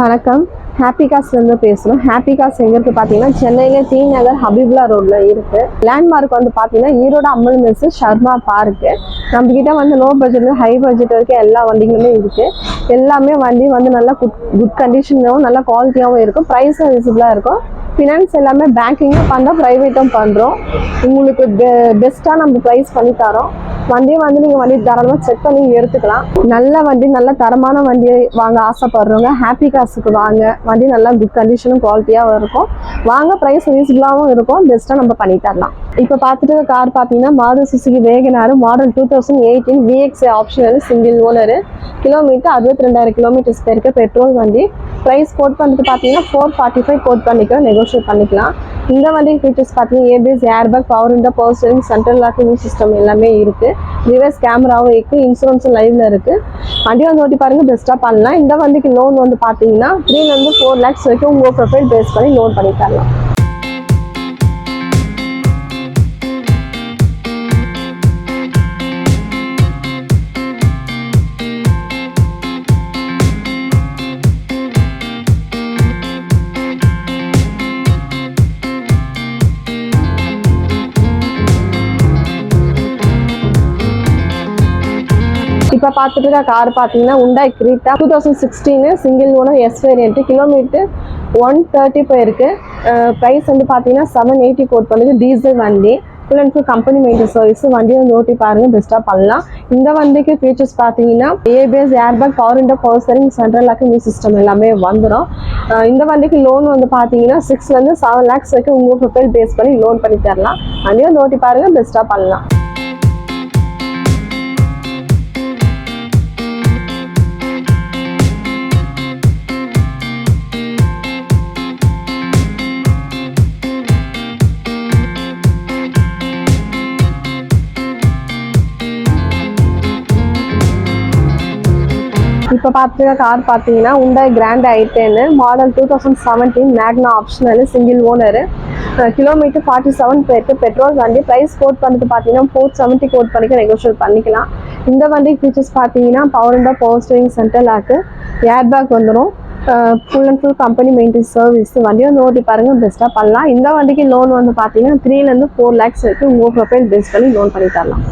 வணக்கம். ஹாப்பி காஸ்லேருந்து பேசுகிறோம். Happy cos எங்கே இருக்குது பார்த்தீங்கன்னா சென்னையில் டி நகர் ஹபீப்லா ரோடில் இருக்குது. லேண்ட்மார்க் வந்து பார்த்தீங்கன்னா ஈரோடு அம்மல் மெஸ் ஷர்மா பார்க்கு. நம்மக்கிட்ட வந்து லோ பட்ஜெட்ல ஹை பட்ஜெட் வரைக்கும் எல்லா வண்டிகளுமே இருக்குது. எல்லாமே வண்டி வந்து நல்லா குட் கண்டிஷனாகவும் நல்லா குவாலிட்டியாகவும் இருக்கும். ப்ரைஸும் விசிபிளாக இருக்கும். ஃபினான்ஸ் எல்லாமே பேங்கிங்கும் பண்ணுறோம், ப்ரைவேட்டும் பண்ணுறோம். உங்களுக்கு பெஸ்ட்டாக நம்ம ப்ரைஸ் பண்ணி தரோம். வண்டியை வந்து நீங்கள் வண்டி தாராளமாக செக் பண்ணி எடுத்துக்கலாம். நல்ல வண்டி, நல்ல தரமான வண்டியை வாங்க ஆசைப்படுறவங்க ஹாப்பி காஸுக்கு வாங்க. வண்டி நல்லா குட் கண்டிஷனும் குவாலிட்டியாகவும் இருக்கும். வாங்க, ப்ரைஸ் ரீசனபிளாகவும் இருக்கும். பெஸ்ட்டாக நம்ம பண்ணி தரலாம். இப்போ பார்த்துட்டு கார் பார்த்தீங்கன்னா Maruti Suzuki Wagon R model 2018 VXI optional single owner. Kilometre 62,000 kilometres போயிருக்கு. பெட்ரோல் வண்டி. ப்ரைஸ் கோட் பண்ணிட்டு பார்த்தீங்கன்னா 445 கோட் பண்ணிக்கலாம், நெகோஷியேட் பண்ணிக்கலாம். இந்த வண்டி ஃபீச்சர்ஸ் பார்த்தீங்கன்னா ABS, airbag, power window, power steering, central locking system எல்லாமே இருக்குது. ரிவர்ஸ் கேமராவும் இருக்குது. இன்சூரன்ஸும் லைவ்ல இருக்குது. வண்டி வந்து ஓட்டி பாருங்க, பெஸ்ட்டாக பண்ணலாம். இந்த வண்டிக்கு லோன் வந்து பார்த்தீங்கன்னா 3 to 4 lakhs வரைக்கும் உங்கள் ப்ரொஃபைல் பேஸ் பண்ணி லோன் பண்ணி தரலாம். இப்போ பார்த்துட்டு கார் பார்த்தீங்கன்னா Hyundai Creta 2016 single owner S variant. Kilometre 130 போயிருக்கு. ப்ரைஸ் வந்து பார்த்தீங்கன்னா 780 கோட் பண்ணுது. டீசல் வண்டி. Full and full company maintenance service. வண்டியை வந்து ஓட்டி பாருங்க, பெஸ்ட்டாக பண்ணலாம். இந்த வண்டிக்கு ஃபீச்சர்ஸ் பார்த்தீங்கன்னா ABS, airbag, power window, power steering, central locking system எல்லாமே வந்துடும். இந்த வண்டிக்கு லோன் வந்து பார்த்தீங்கன்னா 6 to 7 lakhs வரைக்கும் உங்கள் ப்ரொஃபைல் பேஸ் பண்ணி லோன் பண்ணி தரலாம். வண்டியை வந்து ஓட்டி பாருங்க, பெஸ்ட்டாக பண்ணலாம். இப்போ பார்த்துட்டு கார் பார்த்தீங்கன்னா Hyundai Grand i10 மாடல் 2017 மேக்னா ஆப்ஷனல் சிங்கிள் ஓனரு. கிலோமீட்டர் 47 போயிருக்கு. பெட்ரோல் வண்டி. ப்ரைஸ் கோட் பண்ணிட்டு பார்த்தீங்கன்னா 470 கோட் பண்ணிக்க நெகோஷியேட் பண்ணிக்கலாம். இந்த வண்டி ஃபீச்சர்ஸ் பார்த்தீங்கன்னா power window, power steering, central lock, airbag வந்துடும். Full and full company maintenance service. வண்டியை வந்து ஓட்டி பாருங்க, பெஸ்ட்டாக பண்ணலாம். இந்த வண்டிக்கு லோன் வந்து பார்த்தீங்கன்னா 3 to 4 lakhs வரைக்கும் உங்கள் ப்ரொஃபைல் பேஸ் பண்ணி லோன் பண்ணி தரலாம்.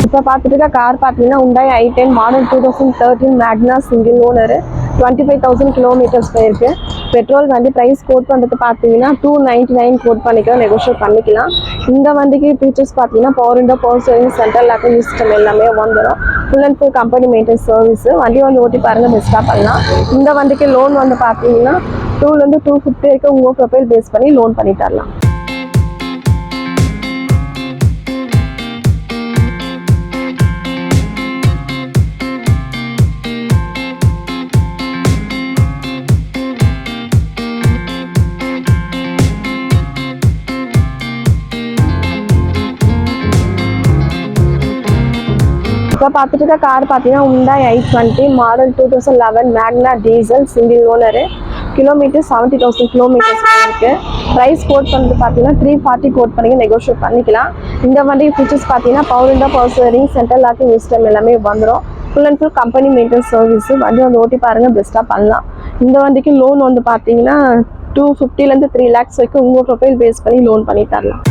இப்போ பார்த்துட்டு கார் பார்த்தீங்கன்னா Hyundai i10 மாடல் 2013 மேக்னா சிங்கிள் ஓனரு. 25,000 கிலோமீட்டர்ஸ் போயிருக்கு. பெட்ரோல் வண்டி. ப்ரைஸ் கோட் பண்ணுறது பார்த்தீங்கன்னா 299 கோட் பண்ணிக்கலாம், நெகோஷியேட் பண்ணிக்கலாம். இந்த வண்டிக்கு ஃபீச்சர்ஸ் பார்த்தீங்கன்னா power window, power steering, central locking system எல்லாமே வந்துடும். Full and full company maintenance service. வண்டி வந்து ஓட்டி பாருங்க, பெஸ்ட்டாக பண்ணலாம். இந்த வண்டிக்கு லோன் வந்து பார்த்தீங்கன்னா 2 to 250 வரைக்கும் உங்கள் ப்ரொஃபைல் பேஸ் பண்ணி லோன் பண்ணி தரலாம். இப்போ பார்த்துட்டு கார் பார்த்தீங்கன்னா Hyundai i20 மாடல் 2011 மேக்னா diesel single owner. Kilometre 70,000 kilometres இருக்கு. ப்ரைஸ் கோட் பண்ணிட்டு பார்த்தீங்கன்னா 340 கோட் பண்ணி நெகோஷியேட் பண்ணிக்கலாம். இந்த வண்டி ஃபீச்சர்ஸ் பார்த்தீங்கன்னா power window, power steering, central locking system எல்லாமே வந்துடும். Full and full company maintenance service. வண்டி வந்து ஓட்டி பாருங்க, பெஸ்ட்டாக பண்ணலாம். இந்த வண்டிக்கு லோன் வந்து பார்த்தீங்கன்னா 250 to 3 lakhs வரைக்கும் உங்கள் ப்ரொஃபைல் பேஸ் பண்ணி லோன் பண்ணி தரலாம்.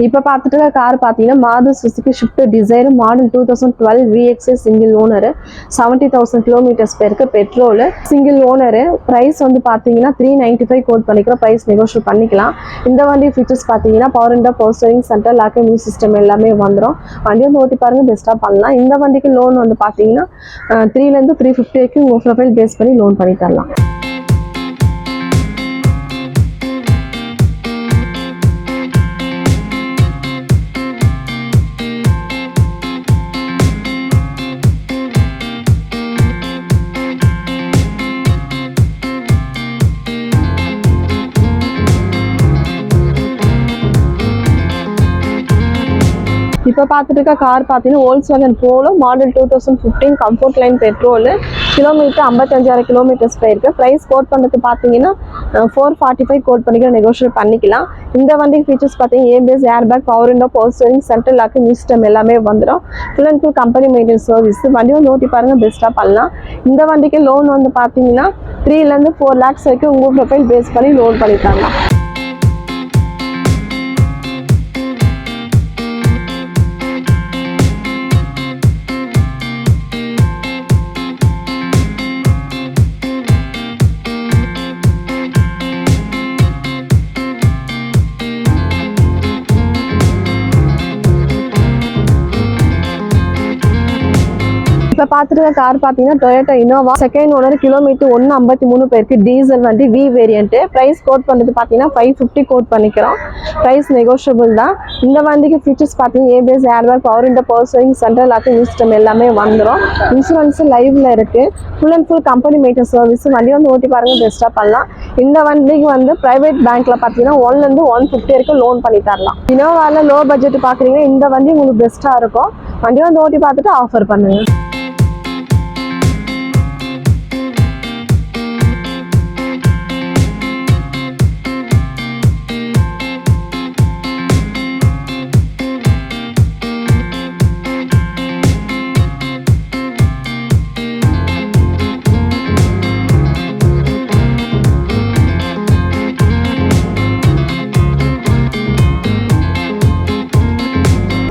இப்போ பார்த்துட்டு கார் பார்த்தீங்கன்னா Maruti Suzuki Swift Dzire model 2012 VXI single owner. 70,000 kilometres போயிருக்கு. Petrol single owner. ப்ரைஸ் வந்து பார்த்தீங்கன்னா 395 கோட் பண்ணிக்கிறோம். ப்ரைஸ் நெகோஷியேட் பண்ணிக்கலாம். இந்த வண்டி ஃபீச்சர்ஸ் பார்த்தீங்கன்னா power window, power steering, central locking system எல்லாமே வந்துடும். வண்டி வந்து ஓட்டி பாருங்க, பெஸ்ட்டாக பண்ணலாம். இந்த வண்டிக்கு லோன் வந்து பார்த்தீங்கன்னா 3 to 350 வரைக்கும் உங்கள் ப்ரொஃபைல் பேஸ் பண்ணி லோன் பண்ணி தரலாம். இப்போ பார்த்துட்டு இருக்க கார் பார்த்தீங்கன்னா Volkswagen Polo model 2015 comfort line petrol, kilometre 55,000 kilometres போயிருக்கு. ப்ரைஸ் கோட் பண்ணுறது பார்த்தீங்கன்னா 445 கோட் பண்ணிக்கலாம், நெகோஷியேட் பண்ணிக்கலாம். இந்த வண்டிக்கு ஃபீச்சர்ஸ் பார்த்தீங்கன்னா ABS, airbag, power window, power steering, central lock, system எல்லாமே வந்துடும். Full and full company maintenance service. வண்டி வந்து ஓட்டி பாருங்க, பெஸ்ட்டாக பண்ணலாம். இந்த வண்டிக்கு லோன் வந்து பார்த்தீங்கன்னா 3 to 4 lakhs வரைக்கும் உங்கள் ப்ரொஃபைல் பேஸ் பண்ணி லோன் பண்ணிட்டாங்க. இப்போ பார்த்துட்டு கார் பார்த்தீங்கன்னா Toyota Innova second owner, kilometre 153 போயிருக்கு. டீசல் வண்டி, வி வேரியன்ட். ப்ரைஸ் கோட் பண்ணுறது பார்த்தீங்கன்னா 550 கோட் பண்ணிக்கிறோம். ப்ரைஸ் நெகோஷியபிள் தான். இந்த வண்டிக்கு ஃபீச்சர்ஸ் பார்த்தீங்கன்னா ABS, airbag, power window, power steering, central lock, system எல்லாமே வந்துடும். இன்சூரன்ஸ் லைவ்ல இருக்கு. Full and full company maintenance service. வண்டி வந்து ஓட்டி பாருங்க, பெஸ்ட்டாக பண்ணலாம். இந்த வண்டிக்கு வந்து பிரைவேட் பேங்க்ல பார்த்தீங்கன்னா 1 to 150 வரைக்கும் லோன் பண்ணி தரலாம். இனோவால லோ பட்ஜெட் பார்க்குறீங்கன்னா இந்த வண்டி உங்களுக்கு பெஸ்ட்டாக இருக்கும். வண்டி வந்து ஓட்டி பார்த்துட்டு ஆஃபர் பண்ணுங்க.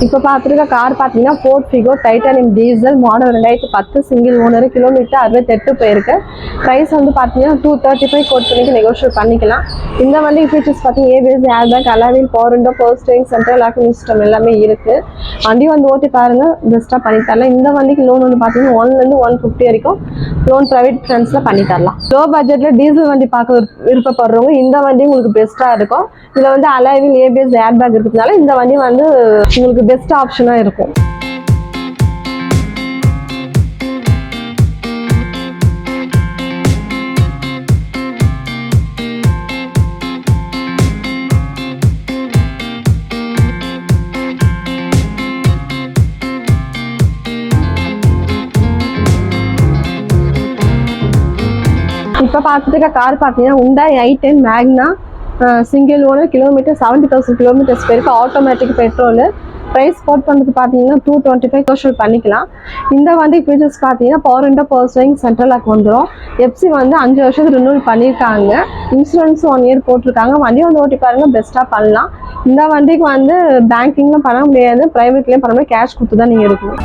இப்போ பார்த்துருக்க கார் பார்த்தீங்கன்னா fort Figo titanium diesel model 2010 single owner, kilometre 68 போயிருக்கு. ப்ரைஸ் வந்து பார்த்தீங்கன்னா 235 கோட் பண்ணிக்கு நெகோஷியேட் பண்ணிக்கலாம். இந்த வண்டி ஃபீச்சர்ஸ் பார்த்தீங்கன்னா ABS, airbag, alloy wheel, power window, power steering, central lock, system எல்லாமே இருக்கு. வண்டி வந்து ஓட்டி பாருங்க, பெஸ்ட்டாக பண்ணி தரலாம். இந்த வண்டிக்கு லோன் வந்து பார்த்தீங்கன்னா 1 to 150 வரைக்கும் லோன் ப்ரைவேட் ஃபினான்ஸில் பண்ணி தரலாம். லோ பட்ஜெட்டில் டீசல் வண்டி பார்க்க விருப்பப்படுறவங்க இந்த வண்டி உங்களுக்கு பெஸ்ட்டாக இருக்கும். இதில் வந்து அலாவில், ஏபிஎஸ், ஏர்பேக் இருக்கிறதுனால இந்த வண்டி வந்து உங்களுக்கு பெஸ்ட் ஆப்ஷனா இருக்கும். இப்போ பார்த்துட்டு கார் பார்த்தீங்கன்னா Hyundai i10 Magna single owner, kilometre 70,000 kilometres போயிருக்கு. Automatic petrol. ப்ரைஸ் கோட் பண்ணுறது பார்த்தீங்கன்னா 225 நெகோஷியேட் பண்ணிக்கலாம். இந்த வண்டி ஃபீச்சர்ஸ் பார்த்தீங்கன்னா power window, power steering, central lock வந்துடும். எஃப்சி வந்து 5 வருஷத்துக்கு ரினியூவல் பண்ணியிருக்காங்க. இன்சூரன்ஸ் 1 year போட்டிருக்காங்க. வண்டி வந்து ஓட்டி பாருங்க, பெஸ்ட்டாக பண்ணலாம். இந்த வண்டிக்கு வந்து பேங்கிங்லாம் பண்ண முடியாது, ப்ரைவேட்லேயும் பண்ண முடியாது, கேஷ் கொடுத்து தான் நீங்கள் எடுக்கணும்.